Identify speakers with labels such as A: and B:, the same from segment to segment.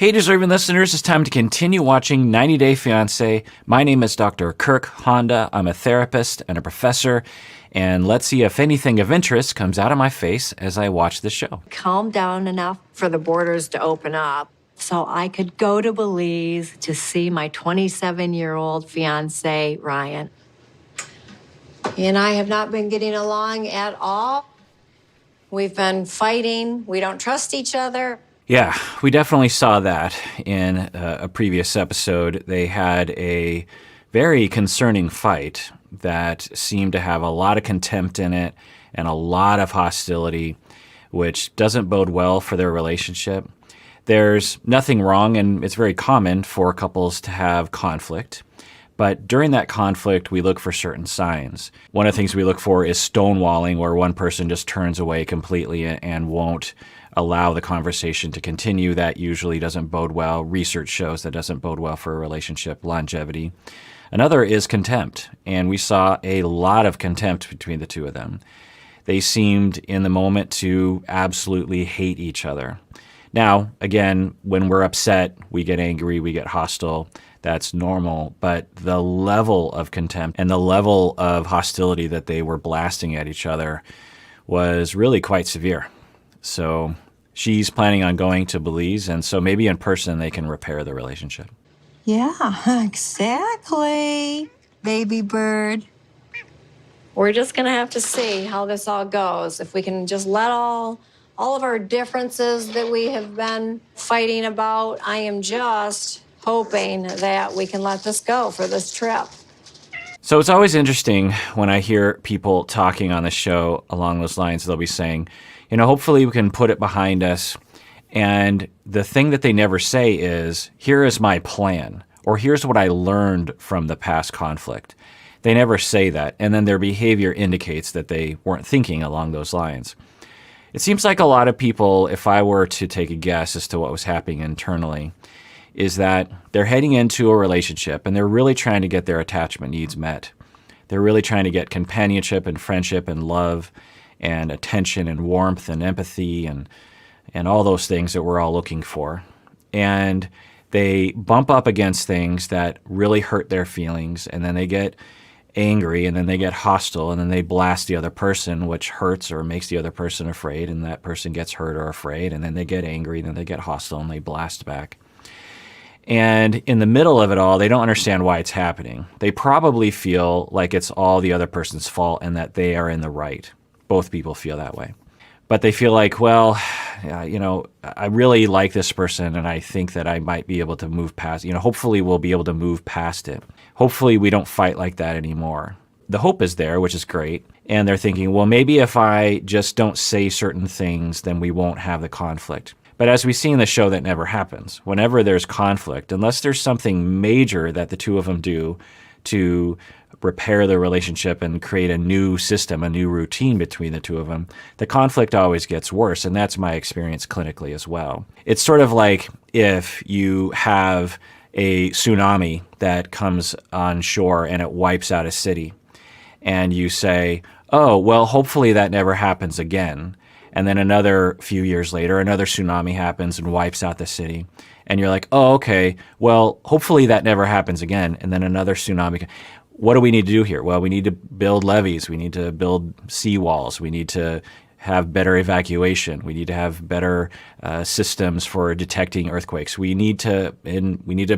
A: Hey, deserving listeners, it's time to continue watching 90 Day Fiancé. My name is Dr. Kirk Honda. I'm a therapist and a professor, and let's see if anything of interest comes out of my face as I watch the show.
B: Calm down enough for the borders to open up so I could go to Belize to see my 27-year-old fiancé, Ryan. He and I have not been getting along at all. We've been fighting. We don't trust each other.
A: Yeah, we definitely saw that in a previous episode. They had a very concerning fight that seemed to have a lot of contempt in it and a lot of hostility, which doesn't bode well for their relationship. There's nothing wrong, and it's very common for couples to have conflict. But during that conflict, we look for certain signs. One of the things we look for is stonewalling, where one person just turns away completely and won't allow the conversation to continue. That usually doesn't bode well. Research shows that doesn't bode well for a relationship longevity. Another is contempt, and we saw a lot of contempt between the two of them. They seemed in the moment to absolutely hate each other. Now, again, when we're upset, we get angry, we get hostile. That's normal, but the level of contempt and the level of hostility that they were blasting at each other was really quite severe. So she's planning on going to Belize, and so maybe in person they can repair the relationship.
B: Yeah, exactly, baby bird. We're just gonna have to see how this all goes. If we can just let all of our differences that we have been fighting about, I am just hoping that we can let this go for this trip.
A: So it's always interesting when I hear people talking on the show along those lines. They'll be saying, hopefully we can put it behind us. And the thing that they never say is, here is my plan, or here's what I learned from the past conflict. They never say that. And then their behavior indicates that they weren't thinking along those lines. It seems like a lot of people, if I were to take a guess as to what was happening internally, is that they're heading into a relationship and they're really trying to get their attachment needs met. They're really trying to get companionship and friendship and love and attention and warmth and empathy and all those things that we're all looking for. And they bump up against things that really hurt their feelings, and then they get angry, and then they get hostile, and then they blast the other person, which hurts or makes the other person afraid, and that person gets hurt or afraid, and then they get angry, and then they get hostile, and they blast back. And in the middle of it all, they don't understand why it's happening. They probably feel like it's all the other person's fault and that they are in the right. Both people feel that way. But they feel like, well, I really like this person and I think that I might be able to move past, hopefully we'll be able to move past it. Hopefully we don't fight like that anymore. The hope is there, which is great. And they're thinking, well, maybe if I just don't say certain things, then we won't have the conflict. But as we see in the show, that never happens. Whenever there's conflict, unless there's something major that the two of them do to repair the relationship and create a new system, a new routine between the two of them, the conflict always gets worse. And that's my experience clinically as well. It's sort of like if you have a tsunami that comes on shore and it wipes out a city, and you say, oh, well, hopefully that never happens again. And then another few years later, another tsunami happens and wipes out the city. And you're like, oh, okay, well, hopefully that never happens again. And then another tsunami. What do we need to do here? Well, we need to build levees. We need to build seawalls. We need to have better evacuation. We need to have better systems for detecting earthquakes. We need to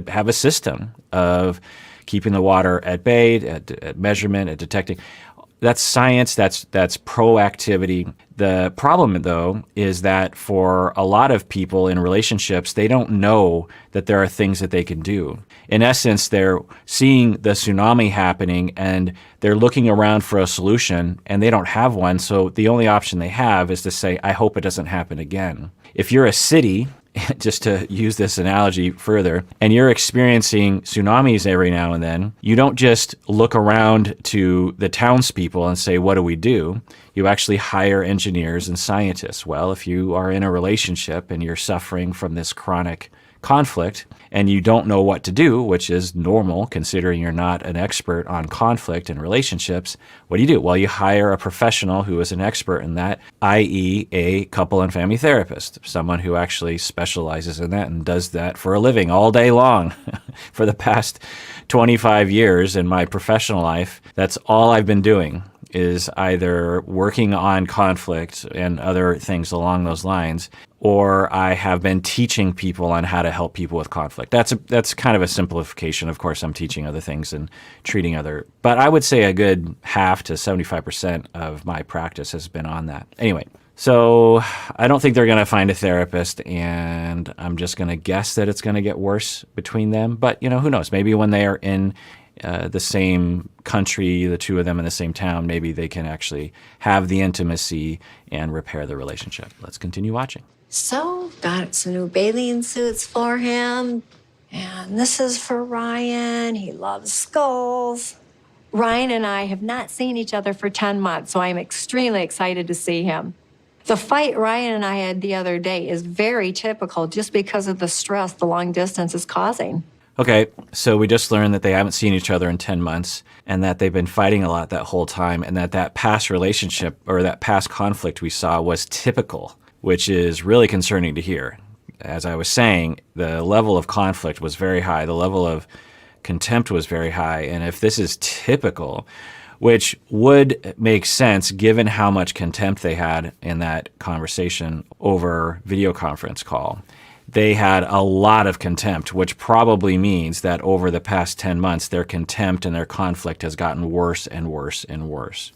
A: have a system of keeping the water at bay, at measurement, at detecting. That's science, that's proactivity. The problem, though, is that for a lot of people in relationships, they don't know that there are things that they can do. In essence, they're seeing the tsunami happening and they're looking around for a solution and they don't have one, so the only option they have is to say, I hope it doesn't happen again. If you're a city, just to use this analogy further, and you're experiencing tsunamis every now and then, you don't just look around to the townspeople and say, what do we do? You actually hire engineers and scientists. Well, if you are in a relationship and you're suffering from this chronic conflict and you don't know what to do, which is normal considering you're not an expert on conflict and relationships, what do? Well, you hire a professional who is an expert in that, i.e. a couple and family therapist, someone who actually specializes in that and does that for a living all day long. For the past 25 years in my professional life, that's all I've been doing, is either working on conflict and other things along those lines, or I have been teaching people on how to help people with conflict. That's kind of a simplification. Of course, I'm teaching other things and treating other, but I would say a good half to 75% of my practice has been on that. Anyway, so I don't think they're going to find a therapist, and I'm just going to guess that it's going to get worse between them. But, who knows? Maybe when they are in the same country, the two of them in the same town, maybe they can actually have the intimacy and repair the relationship. Let's continue watching.
B: So, got some new bathing suits for him. And this is for Ryan. He loves skulls. Ryan and I have not seen each other for 10 months, so I'm extremely excited to see him. The fight Ryan and I had the other day is very typical just because of the stress the long distance is causing.
A: Okay, so we just learned that they haven't seen each other in 10 months and that they've been fighting a lot that whole time, and that past relationship or that past conflict we saw was typical, which is really concerning to hear. As I was saying, the level of conflict was very high. The level of contempt was very high. And if this is typical, which would make sense given how much contempt they had in that conversation over video conference call, they had a lot of contempt, which probably means that over the past 10 months, their contempt and their conflict has gotten worse and worse and worse.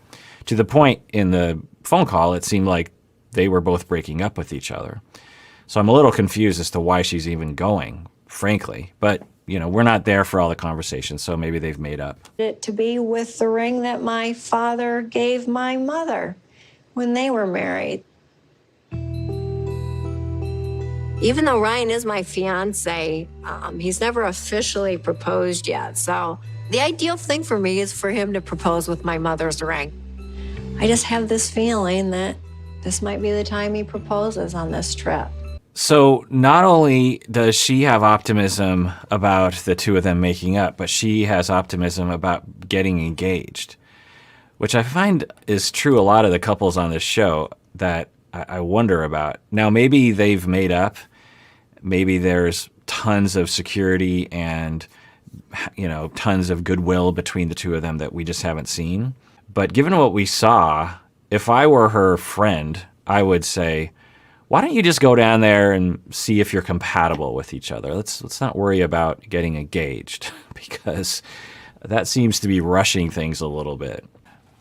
A: To the point in the phone call, it seemed like they were both breaking up with each other. So I'm a little confused as to why she's even going, frankly. But, we're not there for all the conversations, so maybe they've made up.
B: It to be with the ring that my father gave my mother when they were married. Even though Ryan is my fiancé, he's never officially proposed yet. So the ideal thing for me is for him to propose with my mother's ring. I just have this feeling that this might be the time he proposes on this trip.
A: So not only does she have optimism about the two of them making up, but she has optimism about getting engaged, which I find is true a lot of the couples on this show that I wonder about. Now, maybe they've made up. Maybe there's tons of security and, tons of goodwill between the two of them that we just haven't seen. But given what we saw, if I were her friend, I would say, why don't you just go down there and see if you're compatible with each other? Let's not worry about getting engaged, because that seems to be rushing things a little bit.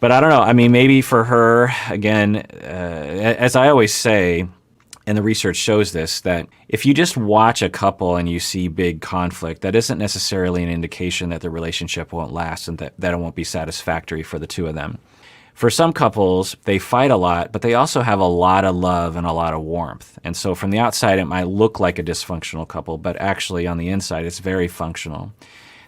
A: But I don't know. I mean, maybe for her, again, as I always say, and the research shows this, that if you just watch a couple and you see big conflict, that isn't necessarily an indication that the relationship won't last and that it won't be satisfactory for the two of them. For some couples, they fight a lot, but they also have a lot of love and a lot of warmth. And so from the outside, it might look like a dysfunctional couple, but actually on the inside, it's very functional.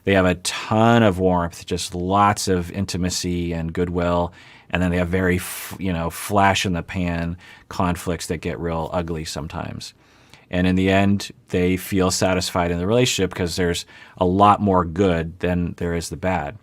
A: They have a ton of warmth, just lots of intimacy and goodwill. And then they have very, flash in the pan conflicts that get real ugly sometimes. And in the end, they feel satisfied in the relationship because there's a lot more good than there is the bad.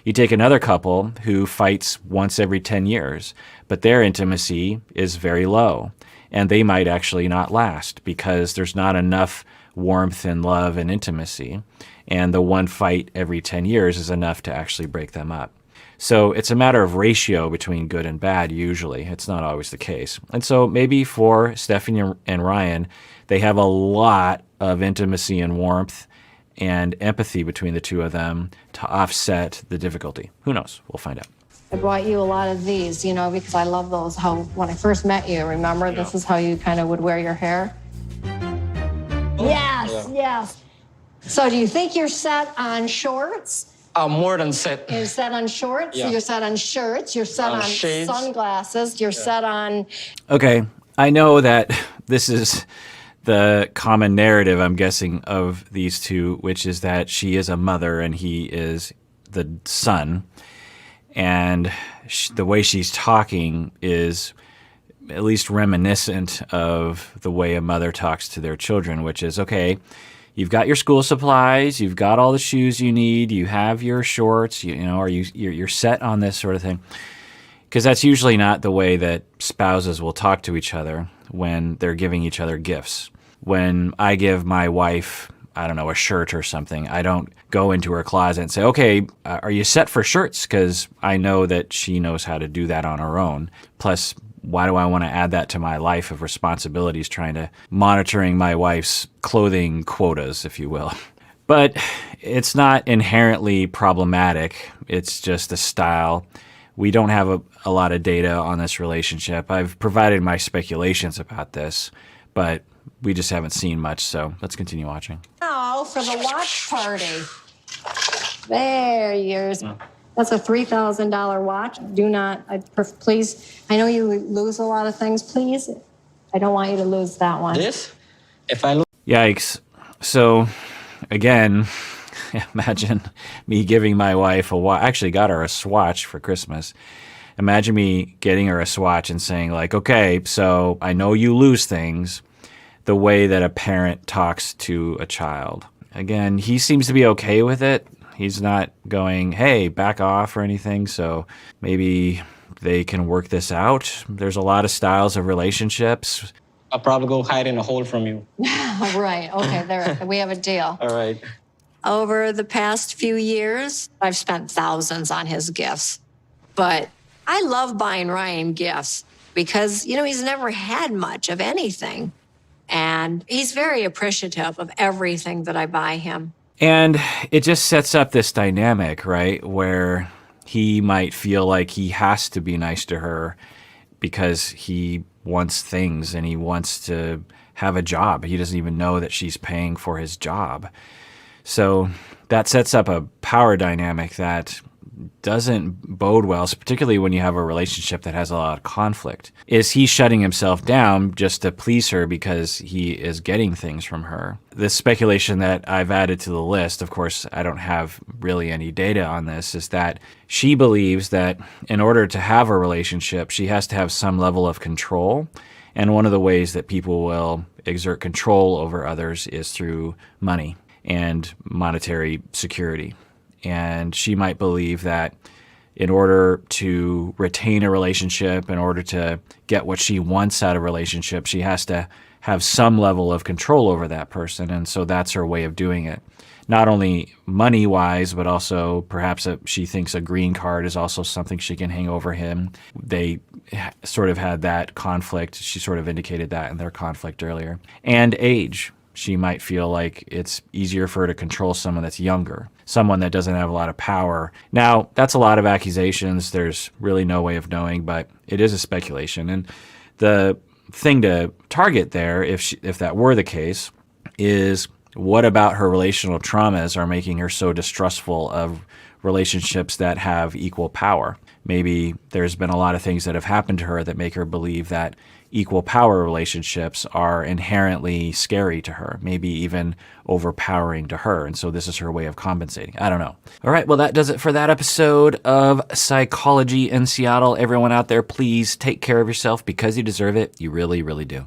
A: You take another couple who fights once every 10 years, but their intimacy is very low. And they might actually not last because there's not enough warmth and love and intimacy. And the one fight every 10 years is enough to actually break them up. So it's a matter of ratio between good and bad, usually. It's not always the case. And so maybe for Stephanie and Ryan, they have a lot of intimacy and warmth and empathy between the two of them to offset the difficulty. Who knows? We'll find out.
B: I brought you a lot of these, because I love those. How when I first met you, remember, this is how you kind of would wear your hair? Yes. So do you think you're set on shorts?
C: More than set.
B: You're set on shorts,
C: Yeah.
B: You're set on shirts, you're set on
C: shades.
B: sunglasses, you're set on...
A: Okay, I know that this is the common narrative, I'm guessing, of these two, which is that she is a mother and he is the son. And the way she's talking is at least reminiscent of the way a mother talks to their children, which is, okay, you've got your school supplies, you've got all the shoes you need, you have your shorts, you're set on this sort of thing. Because that's usually not the way that spouses will talk to each other when they're giving each other gifts. When I give my wife, I don't know, a shirt or something, I don't go into her closet and say, okay, are you set for shirts? Because I know that she knows how to do that on her own. Plus, why do I want to add that to my life of responsibilities, monitoring my wife's clothing quotas, if you will? But it's not inherently problematic. It's just a style. We don't have a lot of data on this relationship. I've provided my speculations about this, but we just haven't seen much, so let's continue watching.
B: Oh, for the watch party. There, yours. That's a $3,000 watch. Do not, please, I know you lose a lot of things. Please, I don't want you to lose that one.
C: This? If I lose...
A: Yikes. So, again, imagine me giving my wife a watch. I actually got her a swatch for Christmas. Imagine me getting her a swatch and saying, like, okay, so I know you lose things the way that a parent talks to a child. Again, he seems to be okay with it. He's not going, hey, back off or anything, so maybe they can work this out. There's a lot of styles of relationships.
C: I'll probably go hide in a hole from you.
B: Right, okay, there, we have a deal.
C: All right.
B: Over the past few years, I've spent thousands on his gifts. But I love buying Ryan gifts because, he's never had much of anything. And he's very appreciative of everything that I buy him.
A: And it just sets up this dynamic, right, where he might feel like he has to be nice to her because he wants things and he wants to have a job. He doesn't even know that she's paying for his job. So that sets up a power dynamic that doesn't bode well, particularly when you have a relationship that has a lot of conflict. Is he shutting himself down just to please her because he is getting things from her? The speculation that I've added to the list, of course, I don't have really any data on this, is that she believes that in order to have a relationship, she has to have some level of control. And one of the ways that people will exert control over others is through money and monetary security. And she might believe that in order to retain a relationship, in order to get what she wants out of a relationship, she has to have some level of control over that person. And so that's her way of doing it. Not only money-wise, but also perhaps she thinks a green card is also something she can hang over him. They sort of had that conflict. She sort of indicated that in their conflict earlier. And age. She might feel like it's easier for her to control someone that's younger, someone that doesn't have a lot of power. Now, that's a lot of accusations. There's really no way of knowing, but it is a speculation. And the thing to target there, if that were the case, is what about her relational traumas are making her so distrustful of relationships that have equal power? Maybe there's been a lot of things that have happened to her that make her believe that equal power relationships are inherently scary to her, maybe even overpowering to her. And so this is her way of compensating. I don't know. All right, well, that does it for that episode of Psychology in Seattle. Everyone out there, please take care of yourself because you deserve it. You really, really do.